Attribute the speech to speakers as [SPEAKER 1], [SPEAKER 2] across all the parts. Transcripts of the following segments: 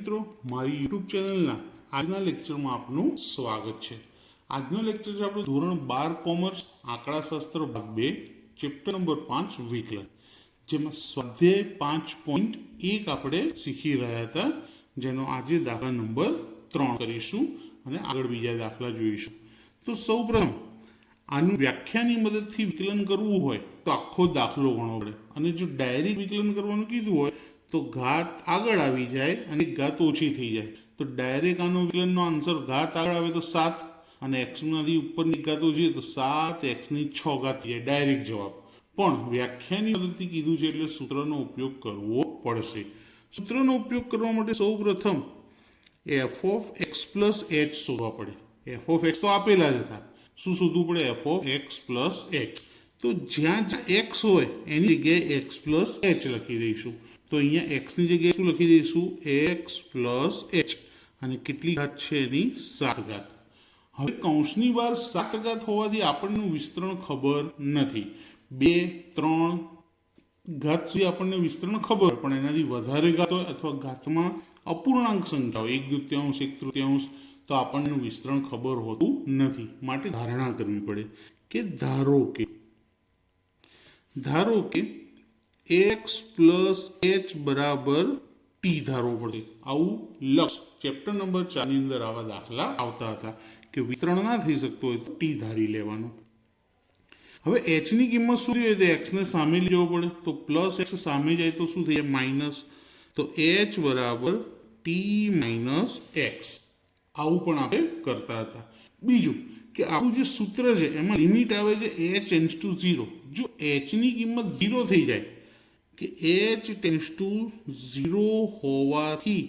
[SPEAKER 1] મિત્રો, મારી યુટ્યુબ ચેનલના આજના લેક્ચરમાં આપનું સ્વાગત છે। આજનો લેક્ચર છે આપણું ધોરણ 12 કોમર્સ આંકડાશાસ્ત્ર ભાગ 2 ચેપ્ટર નંબર 5 વિકલન, જેમાં સ્વાધ્યાય 5.1 આપણે શીખી રહ્યા હતા, જેનો આજે દાખલા નંબર 3 કરીશું અને આગળ બીજા દાખલા જોઈશું। તો સૌપ્રથમ આનું વ્યાખ્યાની મદદથી વિકલન કરવું હોય તો આખો દાખલો ગણવો પડે, અને જો ડાયરેક્ટ વિકલન કરવાનું કીધું હોય તો ઘાત આગળ આવી જાય અને ઘાત ઓછી થઈ જાય। તો ડાયરેક્ટ આનો વિકલનનો આન્સર ઘાત આગળ આવે તો 7 અને એક્સમાંથી ઉપરની ઘાત ઓછી તો 7x ની 6 ઘાત થઈ જાય ડાયરેક્ટ જવાબ। પણ વ્યાખ્યાની મદદથી કીધું છે એટલે સૂત્રનો ઉપયોગ કરવો પડશે। સૂત્રનો ઉપયોગ કરવા માટે સૌપ્રથમ f of x plus h શોધવા પડે। f of x તો આપેલા જ હતા, શું શોધવું પડે? f of x plus h। તો જ્યાં x હોય એની જગ્યાએ x plus h લખી દઈશું। તો અહીંયા x ની જગ્યાએ શું લખી દઈશું? x plus h, અને કેટલી ઘાત છે એની? 7 ઘાત। હવે કૌંસની બહાર 7 ઘાત હોવાથી આપણને વિસ્તરણ ખબર નથી। 2, 3 ઘાત સુધી આપણને વિસ્તરણ ખબર, પણ એનાથી વધારે ઘાત હોય અથવા ઘાતમાં અપૂર્ણાંક સંખ્યા હોય 1/2, 1/3, તો આપણને વિસ્તરણ ખબર હોતું નથી। માટે ધારણા કરવી પડે કે ધારો કે x plus h બરાબર t ધારવો પડે। આવું લક્ષ ચેપ્ટર નંબર 4 ની અંદર આવા દાખલા આવતા હતા કે વિસ્તરણ ના થઈ શકતું હોય તો t ધારી લેવાનું। હવે h ની કિંમત શું હોય તો x ને સામે લેવો પડે, તો પ્લસ x સામે જાય તો શું થઈ જાય? માઇનસ। તો h બરાબર t માઇનસ x, આવું પણ આપણે કરતા હતા। બીજું કે આપણું જે સૂત્ર છે એમાં લિમિટ આવે છે h ટેન્ડ્સ ટુ 0। જો h ની કિંમત 0 થઈ જાય કે h ટેન્ડ્સ ટુ 0 હોવાથી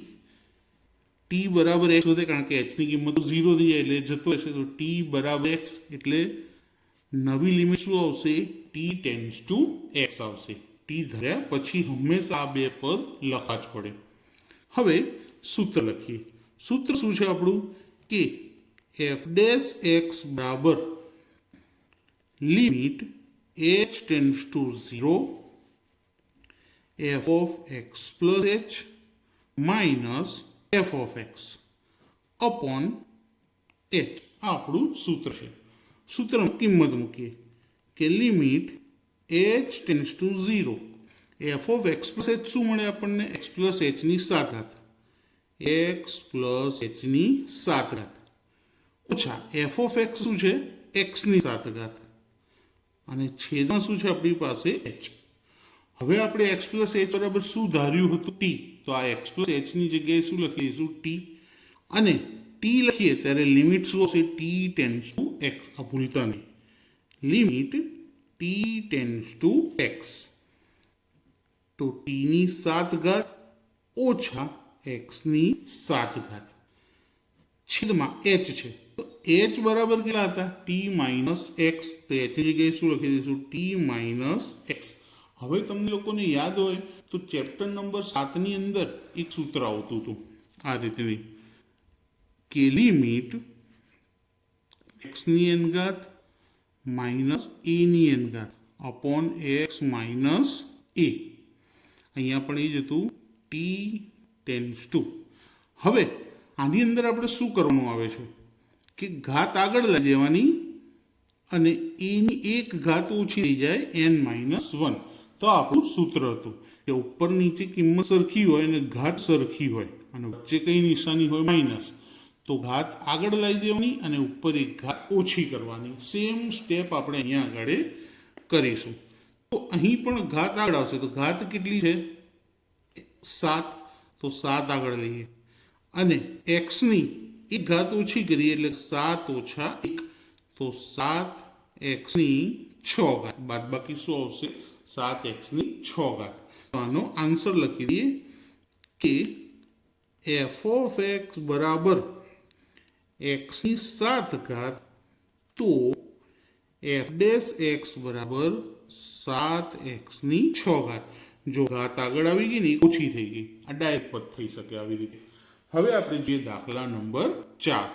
[SPEAKER 1] t બરાબર x વધે, કારણ કે h ની કિંમત 0 થઈ જાય એટલે જતો રહેશે, તો t બરાબર x એટલે નવી લિમિટ શું આવશે? t ટેન્ડ્સ ટુ x આવશે। t ધર્યા પછી હંમેશા આ બે પદ લખવા જ પડે। હવે સૂત્ર લખીએ। સૂત્ર શું છે આપણું? કે f ડેશ x બરાબર limit h tends to 0 f of x plus h minus f of x upon h, આ આપણું સૂત્ર છે। સૂત્રમાં કિંમત મૂકીએ કે limit h tends to 0 f of x plus h શું મળે આપણને? x plus h ની 7 ઘાત, x plus h ની 7 ઘાત ઓછા f of x શું છે? x ની 7 ઘાત, અને છેદમાં શું છે આપણી પાસે? h। હવે આપણે x plus h બરાબર શું ધાર્યું હતું? t। તો આ x plus h ની જગ્યાએ શું લખી દઈશું? t। અને t લખીએ ત્યારે લિમિટ શું હશે? t ટેન્ડ્સ ટુ x, આ ભૂલતા નહીં। Limit t tends to x, તો t ની 7 ઘાત ઓછા x ની 7 ઘાત છેદમાં h છે। તો h બરાબર કેટલા હતા? t માઇનસ x, તો h ની જગ્યાએ શું લખી દઈશું? t minus x। હવે તમને લોકોને યાદ હોય તો ચેપ્ટર નંબર 7 ની અંદર એક સૂત્ર આવતું હતું આ રીતની કે લિમિટ x ની n ઘાત માઇનસ a ની n ઘાત અપોન x માઇનસ a, અહીંયા પણ એ જ હતું t ટેન્ડ્સ ટુ। હવે આની અંદર આપણે શું કરવાનું આવે છે કે ઘાત આગળ લઈ જવાની અને a ની 1 ઘાત ઓછી થઈ જાય n માઇનસ 1। તો આપણું સૂત્ર હતું કે ઉપર નીચે કિંમત સરખી હોય અને ઘાત સરખી હોય અને વચ્ચે કઈ નિશાની હોય? માઇનસ। તો ઘાત આગળ લઈ દેવાની અને ઉપર એક ઘાત ઓછી કરવાની। સેમ સ્ટેપ આપણે અહીંયા આગળ કરીશું। તો અહીં પણ ઘાત આગળ આવશે, તો ઘાત કેટલી છે? 7, તો 7 આગળ લઈએ અને x ની એક ઘાત ઓછી કરીએ એટલે 7 ઓછા 1, તો 7x ની 6 ઘાત, બાદ બાકી શું આવશે? 7x ની 6 ઘાત। તો આનો આન્સર લખી દઈએ કે f of x બરાબર x ની 7 ઘાત, તો f ડેશ x બરાબર 7x ની 6 ઘાત। જો ઘાત આગળ આવી ગઈ ને ઓછી થઈ ગઈ, આ ડાયરેક્ટ પદ થઈ શકે આવી રીતે। હવે આપણે જોઈએ દાખલા નંબર 4।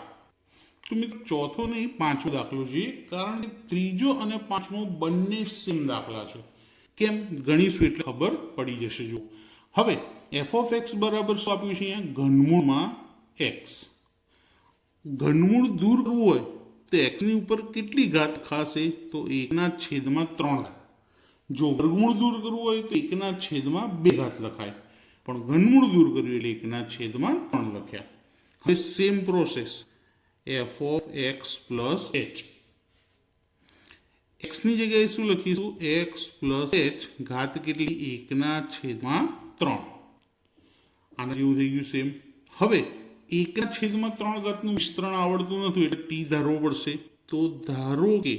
[SPEAKER 1] તો મિત્રો ચોથો નહીં, 5મો દાખલો જોઈએ, કારણ કે ત્રીજો અને 5મો બંને સેમ દાખલા છે। કેમ? ગણીશું એટલે ખબર પડી જશે। જો હવે એફ ઓફ એક્સ બરાબર શું આપ્યું છે અહીંયા? ઘનમૂળમાં એક્સ. ઘનમૂળ દૂર કરવું હોય તો એક્સની ઉપર કેટલી ઘાત લખાશે? તો 1/3 ઘાત. જો વર્ગમૂળ દૂર કરવું હોય તો 1/2 ઘાત લખાય, પણ ઘનમૂળ દૂર કર્યું એટલે 1/3 લખ્યા. હવે same process F of X plus H. એક્સની જગ્યાએ શું લખીશું? X plus H. ઘાત કેટલી? 1/3. આના જેવું થઈ ગયું સેમ. હવે 1/3 ઘાતનું વિસ્તરણ આવડતું નથી એટલે ટી ધારવો પડશે. તો ધારો કે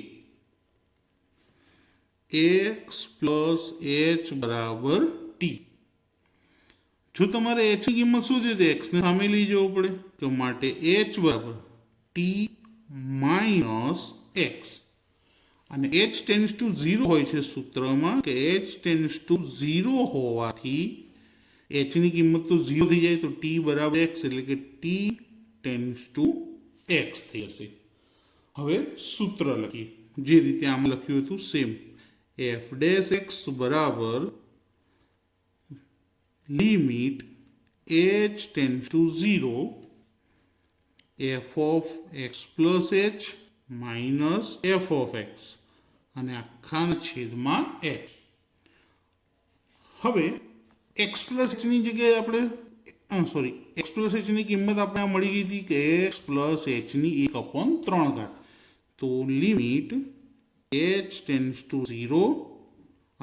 [SPEAKER 1] એક્સ પ્લસ એચ બરાબર ટી. જો તમારે એચની કિંમત શું થયું તો એક્સને સામે લઈ જવો પડે, તો માટે એચ બરાબર ટી માઇનસ એક્સ. અને એચ ટેન્સ ટુ 0 હોય છે સૂત્રમાં, કે એચ ટેન્સ ટુ 0 હોવાથી એચની કિંમત તો 0 થઈ જાય, તો ટી બરાબર એક્સ, એટલે કે ટી ટેન્સ ટુ એક્સ થઈ જશે. હવે સૂત્ર લખીએ જે રીતે આમ લખ્યું હતું સેમ. એફ ડેશ એક્સ બરાબર limit H tense two 0 F of X plus H minus F of x અને આખાના છેદમાં એચ. હવે એક્સ પ્લસ એચની જગ્યાએ આપણે એક્સ પ્લસ એચની કિંમત આપણે મળી ગઈ હતી કે એક્સ પ્લસ એચની 1/3 ઘાત. તો લિમિટ એચ ટેન્સ ટુ 0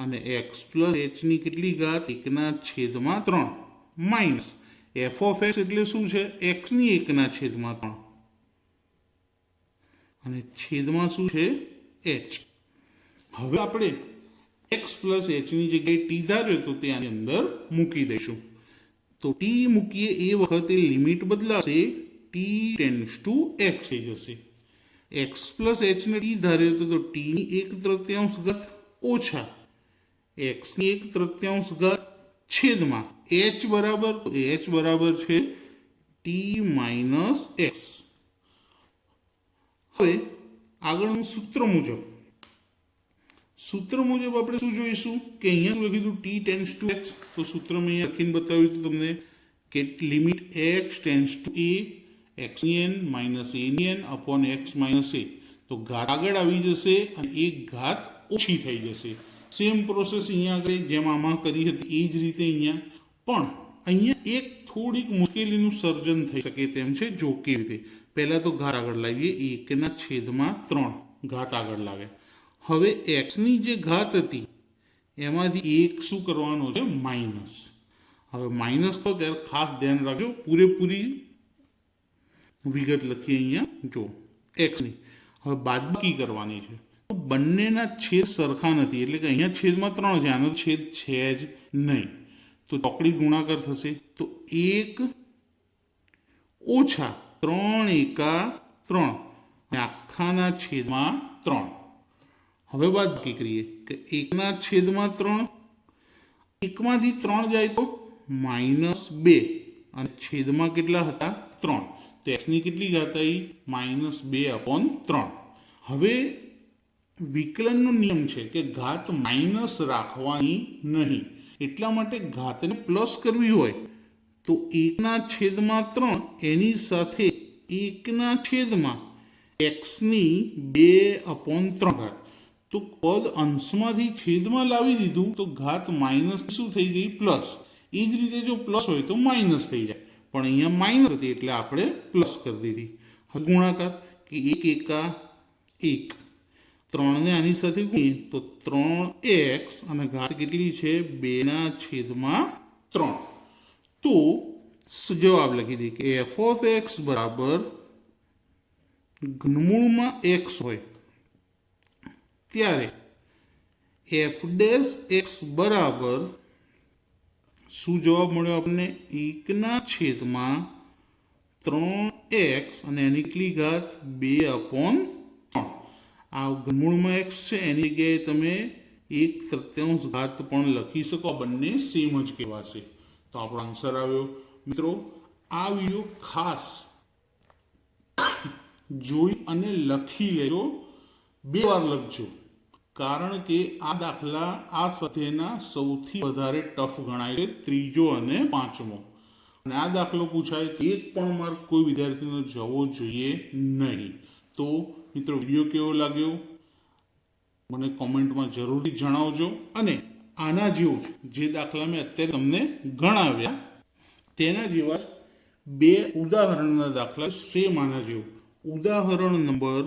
[SPEAKER 1] અને એક્સ પ્લસ એચની કેટલી ઘાત? 1/3 માઇનસ એફ ઓફ એક્સ એટલે શું છે? એક્સની 1/3 અને છેદમાં શું છે? એચ. હવે આપણે એક્સ પ્લસ એચની જગ્યાએ ટી ધાર્યો તો તે આની અંદર મૂકી દઈશું. તો ટી મૂકીએ એ વખતે લિમિટ બદલાશે, ટી ટેન્સ ટુ એક્સ થઈ જશે. એક્સ પ્લસ એચને ટી ધાર્યો તો ટીની 1/3 ઘાત ઓછા એક્સની 1/3 ઘાત છેદમાં એચ બરાબર છે ટી માઇનસ એક્સ. હવે આગળનું સૂત્ર મુજબ આપણે શું જોઈશું કે અહીંયા શું લખ્યું ટી ટેન્સ ટુ એક્સ. તો સૂત્રમાં અહીંયા લખીને બતાવ્યું હતું તમને કે limit X tends to A એક્સની એન માઇનસ એની N upon X minus A. તો ઘાત આગળ આવી જશે અને એક ઘાત ઓછી થઈ જશે. સેમ પ્રોસેસ અહીંયા આગળ જેમ આમાં કરી હતી એ જ રીતે અહીંયા પણ અહીંયા એક થોડીક મુશ્કેલીનું સર્જન થઈ શકે તેમ છે. જો કેવી રીતે? પહેલાં તો ઘાત આગળ લાવીએ, 1/3 ઘાત આગળ લાવે. હવે એક્સની જે ઘાત હતી એમાંથી એક શું કરવાનો છે? માઇનસ. હવે માઇનસ તો ત્યારે ખાસ ધ્યાન રાખજો, પૂરેપૂરી વિગત લખીએ અહીંયા. જો એક્સની હવે બાદબાકી કરવાની છે. તો બંનેના છેદ સરખા નથી, એટલે કે અહીંયા છેદમાં 3 છે, આનો છેદ છે જ નહીં. તો ચોકડી ગુણાકાર થશે. તો 1 ઓછા 3 એકા 3 અને આખાના છેદમાં 3. હવે બાદબાકી કરીએ કે 1/3, 1માંથી 3 જાય તો -2 અને છેદમાં કેટલા હતા? 3. તો એક્સની કેટલી ઘાત આવી? -2/3. હવે વિકલનનો નિયમ છે કે ઘાત માઇનસ રાખવાની નહીં, એટલા માટે ઘાતને પ્લસ કરવી હોય તો 1/3 એની સાથે 1/, એક્સની 2/3 ઘાત. તો પદ અંશમાંથી છેદમાં લાવી દીધું તો ઘાત માઇનસ શું થઈ ગઈ? પ્લસ. એ જ રીતે જો પ્લસ હોય તો માઇનસ થઈ જાય, પણ અહીંયા માઇનસ હતી એટલે આપણે પ્લસ કરી દીધી. હવે ગુણાકાર કે 1 એકા 1, 3ને આની સાથે ગુણીએ તો 3x અને ઘાત કેટલી છે? 2/3. તો જવાબ લખી દઈએ કે એફ ઓફ એક્સ બરાબર ઘનમૂળમાં એક્સ હોય ત્યારે એફ ડેશ એક્સ બરાબર શું જવાબ મળ્યો આપણને? 1/3x અને એની કેટલી ઘાત? 2/3. આ ઘનમૂળમાં એક્સ છે એની જગ્યાએ તમે 1/3 ઘાત પણ લખી શકો. બંને સેમ જ કહેવાશે. તો આપણો આન્સર આવ્યો. મિત્રો આ વિડીયો ખાસ જોઈ અને લખી લેજો, 2 વાર લખજો. કારણ કે આ દાખલા આ સ્વાધ્યાયના સૌથી વધારે ટફ ગણાય છે, ત્રીજો અને પાંચમો. અને આ દાખલો પૂછાય તો એક પણ માર્ક કોઈ વિદ્યાર્થીનો જવો જોઈએ નહીં. તો મિત્રો, વિડીયો કેવો લાગ્યો મને કોમેન્ટમાં જરૂરથી જણાવજો. અને આના જેવું જ જે દાખલા મેં અત્યારે તમને ગણાવ્યા તેના જેવા બે ઉદાહરણના દાખલા સેમ આના જેવું. ઉદાહરણ નંબર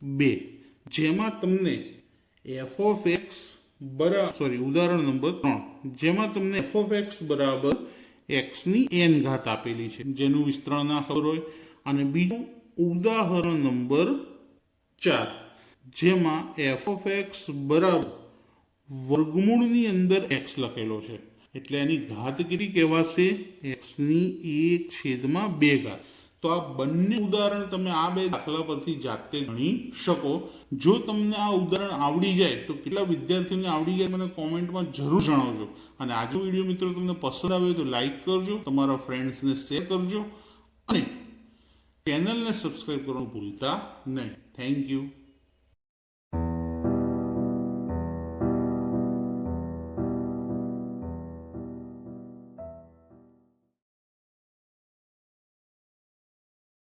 [SPEAKER 1] 2 જેમાં તમને ઉદાહરણ નંબર 3 જેમાં તમને f(x) બરાબર x ની n ઘાત આપેલી છે, જેનું વિસ્તરણ ના ખબર હોય. અને બીજું ઉદાહરણ નંબર 4 જેમાં f(x) બરાબર વર્ગમૂળની અંદર x લખેલો છે, એટલે એની ઘાત કેટલી કહેવાશે? x(1/2 ઘાત). તો આ બંને ઉદાહરણ તમે આ બે દાખલા પરથી જાતે ગણી શકો. જો તમને આ ઉદાહરણ આવડી જાય તો કેટલા વિદ્યાર્થીઓને આવડી જાય મને કોમેન્ટમાં જરૂર જણાવજો. અને આજનો વિડીયો મિત્રો તમને પસંદ આવ્યો તો લાઈક કરજો, તમારા ફ્રેન્ડ્સને શેર કરજો અને ચેનલને સબસ્ક્રાઈબ કરવાનું ભૂલતા નહીં. Thank you.